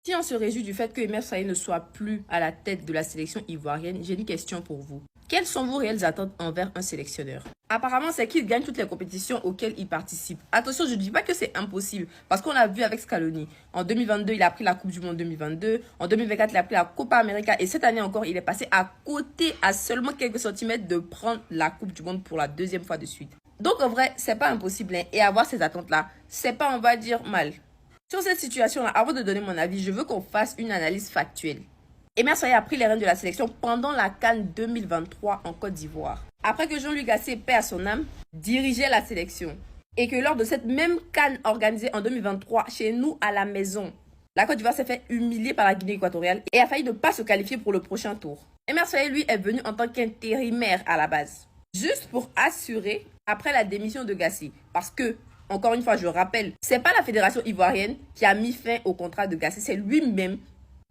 Si on se réjouit du fait que Emer Faé ne soit plus à la tête de la sélection ivoirienne, j'ai une question pour vous. Quelles sont vos réelles attentes envers un sélectionneur? Apparemment, c'est qu'il gagne toutes les compétitions auxquelles il participe. Attention, je ne dis pas que c'est impossible, parce qu'on l'a vu avec Scaloni. En 2022, il a pris la Coupe du Monde 2022. En 2024, il a pris la Copa América. Et cette année encore, il est passé à côté, à seulement quelques centimètres de prendre la Coupe du Monde pour la deuxième fois de suite. Donc, en vrai, c'est pas impossible. Hein. Et avoir ces attentes-là, c'est pas, on va dire, mal. Sur cette situation-là, avant de donner mon avis, je veux qu'on fasse une analyse factuelle. Emer Faé a pris les rênes de la sélection pendant la CAN 2023 en Côte d'Ivoire. Après que Jean-Louis Gasset, paix à son âme, dirigeait la sélection. Et que lors de cette même CAN organisée en 2023 chez nous à la maison, la Côte d'Ivoire s'est fait humilier par la Guinée équatoriale et a failli ne pas se qualifier pour le prochain tour. Emer Faé, lui, est venu en tant qu'intérimaire à la base. Juste pour assurer après la démission de Gasset. Parce que, encore une fois, je rappelle, c'est pas la fédération ivoirienne qui a mis fin au contrat de Gasset, c'est lui-même,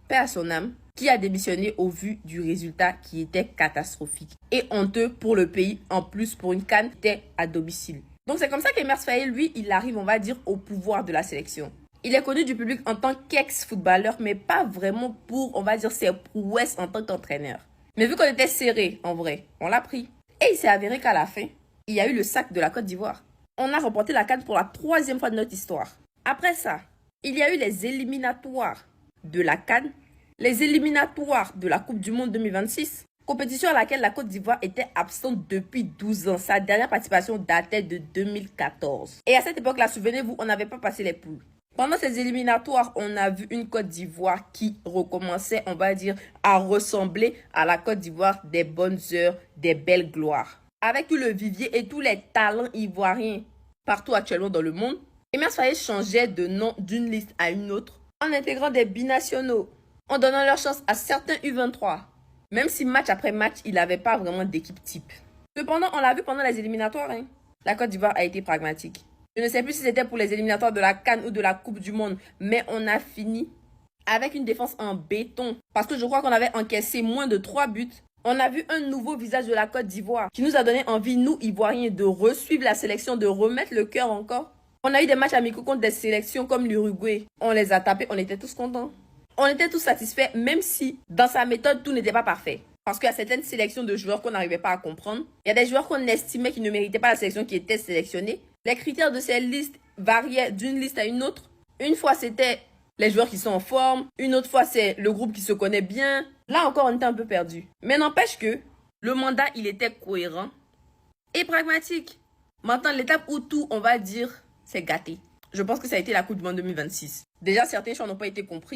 paix à son âme, qui a démissionné au vu du résultat qui était catastrophique. Et honteux pour le pays, en plus pour une CAN qui était à domicile. Donc c'est comme ça qu'Emer Faé, lui, il arrive, on va dire, au pouvoir de la sélection. Il est connu du public en tant qu'ex-footballeur, mais pas vraiment pour, on va dire, ses prouesses en tant qu'entraîneur. Mais vu qu'on était serré, en vrai, on l'a pris. Et il s'est avéré qu'à la fin, il y a eu le sac de la Côte d'Ivoire. On a remporté la CAN pour la 3e fois de notre histoire. Après ça, il y a eu les éliminatoires de la CAN, les éliminatoires de la Coupe du Monde 2026, compétition à laquelle la Côte d'Ivoire était absente depuis 12 ans. Sa dernière participation datait de 2014. Et à cette époque-là, souvenez-vous, on n'avait pas passé les poules. Pendant ces éliminatoires, on a vu une Côte d'Ivoire qui recommençait, on va dire, à ressembler à la Côte d'Ivoire des bonnes heures, des belles gloires. Avec tout le vivier et tous les talents ivoiriens partout actuellement dans le monde, Emer Faé changeait de nom d'une liste à une autre en intégrant des binationaux, en donnant leur chance à certains U23, même si match après match, il n'avait pas vraiment d'équipe type. Cependant, on l'a vu pendant les éliminatoires, hein, la Côte d'Ivoire a été pragmatique. Je ne sais plus si c'était pour les éliminatoires de la CAN ou de la Coupe du Monde, mais on a fini avec une défense en béton, parce que je crois qu'on avait encaissé moins de 3 buts. On a vu un nouveau visage de la Côte d'Ivoire qui nous a donné envie, nous, Ivoiriens, de resuivre la sélection, de remettre le cœur encore. On a eu des matchs amicaux contre des sélections comme l'Uruguay. On les a tapés, on était tous contents. On était tous satisfaits, même si dans sa méthode, tout n'était pas parfait. Parce qu'il y a certaines sélections de joueurs qu'on n'arrivait pas à comprendre. Il y a des joueurs qu'on estimait qui ne méritaient pas la sélection qui était sélectionnée. Les critères de ces listes variaient d'une liste à une autre. Une fois, c'était les joueurs qui sont en forme. Une autre fois, c'est le groupe qui se connaît bien. Là encore, on était un peu perdu. Mais n'empêche que le mandat, il était cohérent et pragmatique. Maintenant, l'étape où tout, on va dire, c'est gâté. Je pense que ça a été la Coupe du Monde 2026. Déjà, certains choix n'ont pas été compris.